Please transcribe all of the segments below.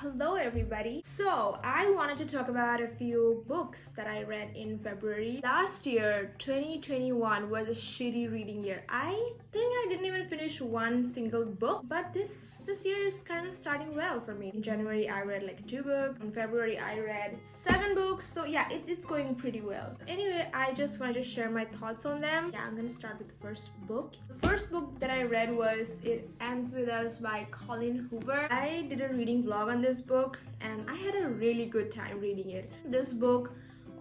Hello everybody. So I wanted to talk about a few books that I read in February. Last year, 2021 was a shitty reading year. I think I didn't even finish one single book, but this year is kind of starting well for me. In January I read like 2 books. In February I read 7 books. So yeah, it's going pretty well. Anyway, I just wanted to share my thoughts on them. Yeah, I'm gonna start with the first book. The first book that I read was It Ends With Us by Colleen Hoover. I did a reading vlog on this book and I had a really good time reading it. This book,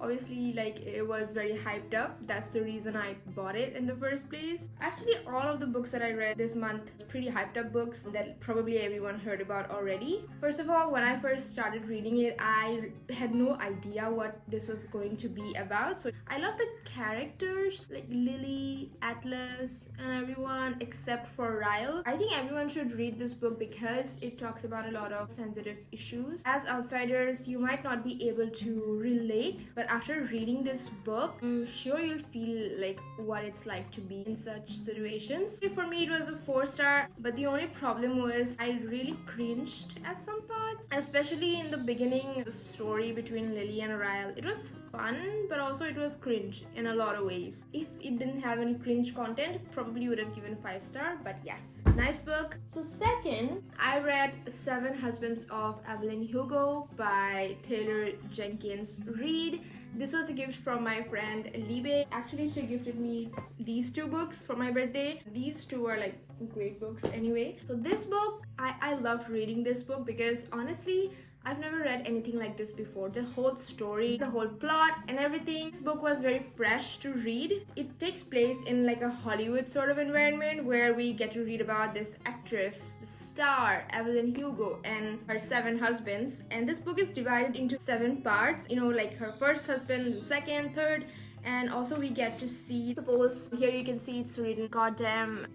obviously, like, it was very hyped up. That's the reason I bought it in the first place. Actually, all of the books that I read this month are pretty hyped up books that probably everyone heard about already. First of all, when I first started reading it, I had no idea what this was going to be about. So I love the characters like Lily, Atlas, and everyone except for Ryle. I think everyone should read this book because it talks about a lot of sensitive issues. As outsiders, you might not be able to relate, but after reading this book, I'm sure you'll feel like what it's like to be in such situations. For me, it was a 4-star, but the only problem was I really cringed at some parts, especially in the beginning, the story between Lily and Ryle. It was fun, but also it was cringe in a lot of ways. If it didn't have any cringe content, probably would have given 5-star, but yeah. Nice book. So second, I read Seven Husbands of Evelyn Hugo by Taylor Jenkins Reid. This was a gift from my friend Libe. Actually, she gifted me these 2 books for my birthday. These 2 are like great books anyway. So this book, I loved reading this book because honestly, I've never read anything like this before. The whole story, the whole plot and everything. This book was very fresh to read. It takes place in like a Hollywood sort of environment where we get to read about this actress, the star, Evelyn Hugo, and her 7 husbands. And this book is divided into 7 parts. You know, like her first husband, second, third, and also we get to see, suppose here you can see it's written goddamn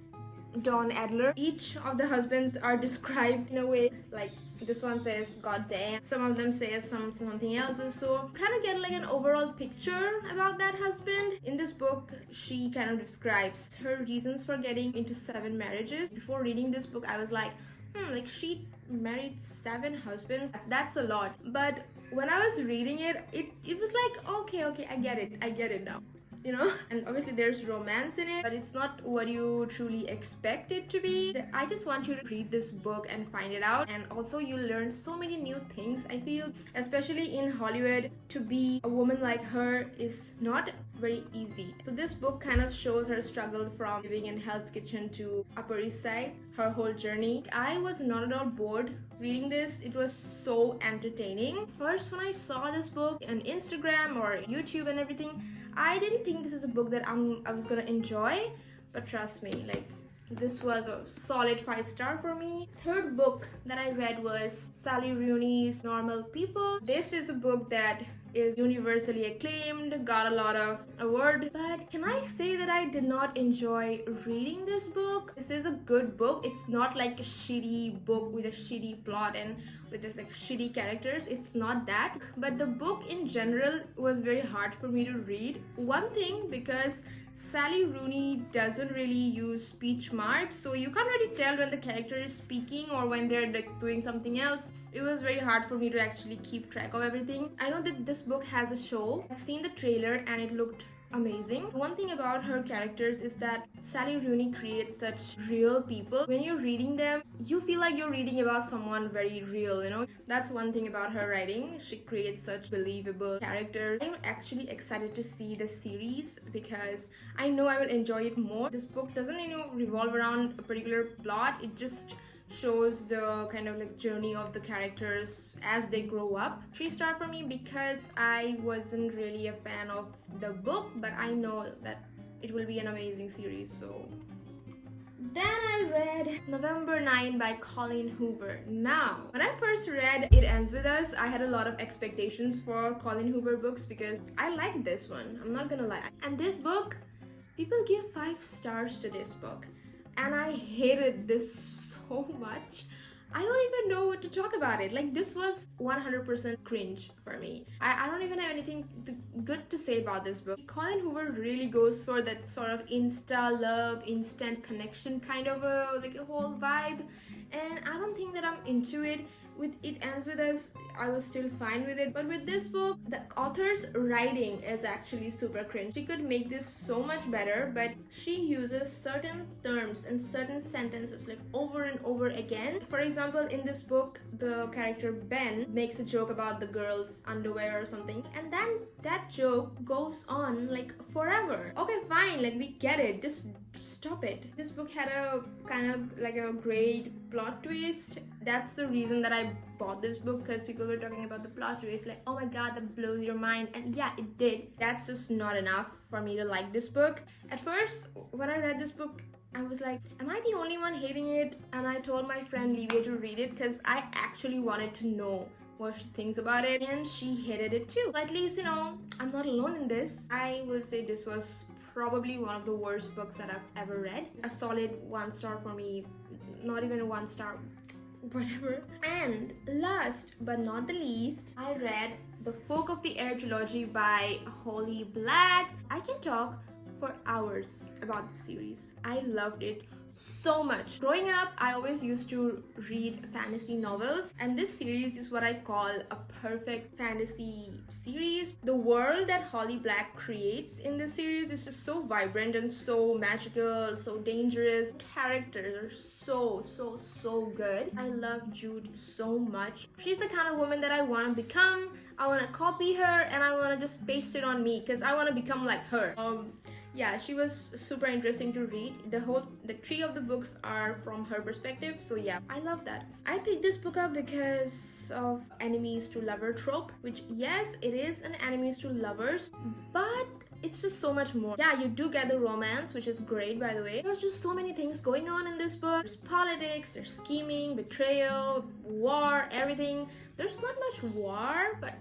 Don Adler. Each of the husbands are described in a way, like this one says god damn, some of them say something else, so kind of get like an overall picture about that husband. In this book, she kind of describes her reasons for getting into 7 marriages. Before reading this book, I was like, like she married 7 husbands, that's a lot. But when I was reading it, it was like, okay, I get it now, you know. And obviously there's romance in it, but it's not what you truly expect it to be. I just want you to read this book and find it out, and also you learn so many new things. I feel, especially in Hollywood, to be a woman like her is not very easy. So this book kind of shows her struggle from living in Hell's Kitchen to Upper East Side, her whole journey. I was not at all bored reading this. It was so entertaining. First, when I saw this book on Instagram or YouTube and everything, I didn't think this is a book that I was gonna enjoy, but trust me, like, this was a solid 5-star for me. Third book that I read was Sally Rooney's Normal People. This is a book that is universally acclaimed, got a lot of awards, but can I say that I did not enjoy reading this book? This is a good book. It's not like a shitty book with a shitty plot and with like shitty characters. It's not that, but the book in general was very hard for me to read. One thing, because Sally Rooney doesn't really use speech marks, so you can't really tell when the character is speaking or when they're like doing something else. It was very hard for me to actually keep track of everything. I know that this book has a show. I've seen the trailer and it looked amazing. One thing about her characters is that Sally Rooney creates such real people. When you're reading them, you feel like you're reading about someone very real, you know. That's one thing about her writing. She creates such believable characters. I'm actually excited to see the series because I know I will enjoy it more. This book doesn't, you know, revolve around a particular plot. It just shows the kind of like journey of the characters as they grow up. 3-star for me because I wasn't really a fan of the book, but I know that it will be an amazing series. So then I read November 9 by Colleen Hoover. Now, when I first read It Ends With Us, I had a lot of expectations for Colleen Hoover books because I liked this one, I'm not gonna lie. And this book, people give 5 stars to this book, and I hated this so much. I don't even know what to talk about it. Like, this was 100% cringe for me. I don't even have anything good to say about this book. Colleen Hoover really goes for that sort of insta love, instant connection kind of a whole vibe, and I don't think that I'm into it with it ends with us, I was still fine with it. But with this book, the author's writing is actually super cringe. She could make this so much better, but she uses certain terms and certain sentences like over and over again. For example, in this book, the character Ben makes a joke about the girl's underwear or something, and then that joke goes on like forever. Okay, fine, like we get it, just stop it. This book had a kind of like a great plot twist. That's the reason that I bought this book, because people were talking about the plot twist like, oh my god, that blows your mind, and yeah, it did. That's just not enough for me to like this book. At first, when I read this book, I was like, am I the only one hating it? And I told my friend Livia to read it because I actually wanted to know what she thinks about it, and she hated it too. So at least, you know, I'm not alone in this. I would say this was probably one of the worst books that I've ever read. A solid 1 star for me, not even a 1 star, whatever. And last but not the least, I read the Folk of the Air trilogy by Holly Black. I can talk for hours about the series. I loved it so much. Growing up, I always used to read fantasy novels, and this series is what I call a perfect fantasy series. The world that Holly Black creates in this series is just so vibrant and so magical, so dangerous. Characters are so good. I love Jude so much. She's the kind of woman that I want to become. I want to copy her, and I want to just paste it on me because I want to become like her. Yeah, she was super interesting to read. The 3 of the books are from her perspective, so yeah, I love that. I picked this book up because of enemies to lover trope, which yes, it is an enemies to lovers, but it's just so much more. Yeah, you do get the romance, which is great, by the way. There's just so many things going on in this book. There's politics, there's scheming, betrayal, war, everything. There's not much war, but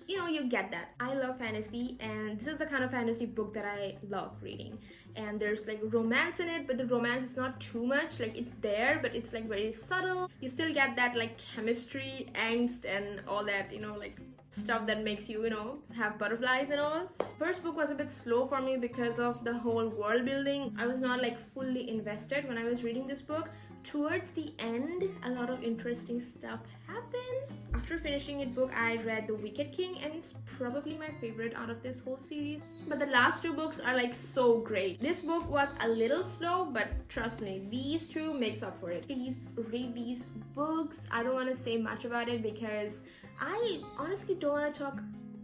you know, you get that. I love fantasy, and this is the kind of fantasy book that I love reading. And there's like romance in it, but the romance is not too much. Like, it's there, but it's like very subtle. You still get that like chemistry, angst, and all that, you know, like stuff that makes you, you know, have butterflies and all. First book was a bit slow for me because of the whole world building. I was not like fully invested when I was reading this book. Towards the end, a lot of interesting stuff happens. After finishing it book, I read The Wicked King, and it's probably my favorite out of this whole series. But the last 2 books are like so great. This book was a little slow, but trust me, these 2 makes up for it. Please read these books. I don't want to say much about it because I honestly don't want to talk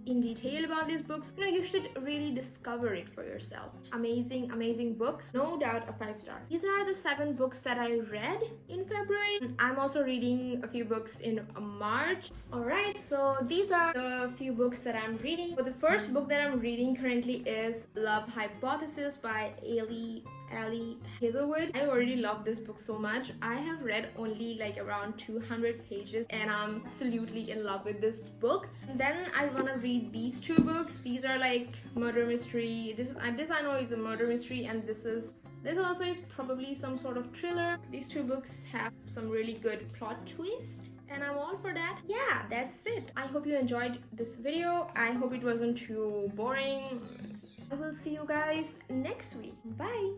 in detail about these books. You know, you should really discover it for yourself. Amazing books, no doubt a 5 star. These are the 7 books that I read in February. I'm also reading a few books in March. Alright, so these are the few books that I'm reading. But the first book that I'm reading currently is Love Hypothesis by Ali Hazelwood. I already love this book so much. I have read only like around 200 pages, and I'm absolutely in love with this book. And then I want to read these 2 books. These are like murder mystery. This I know is a murder mystery, and this also is probably some sort of thriller. These 2 books have some really good plot twist, and I'm all for that. Yeah, that's it. I hope you enjoyed this video. I hope it wasn't too boring. I will see you guys next week. Bye.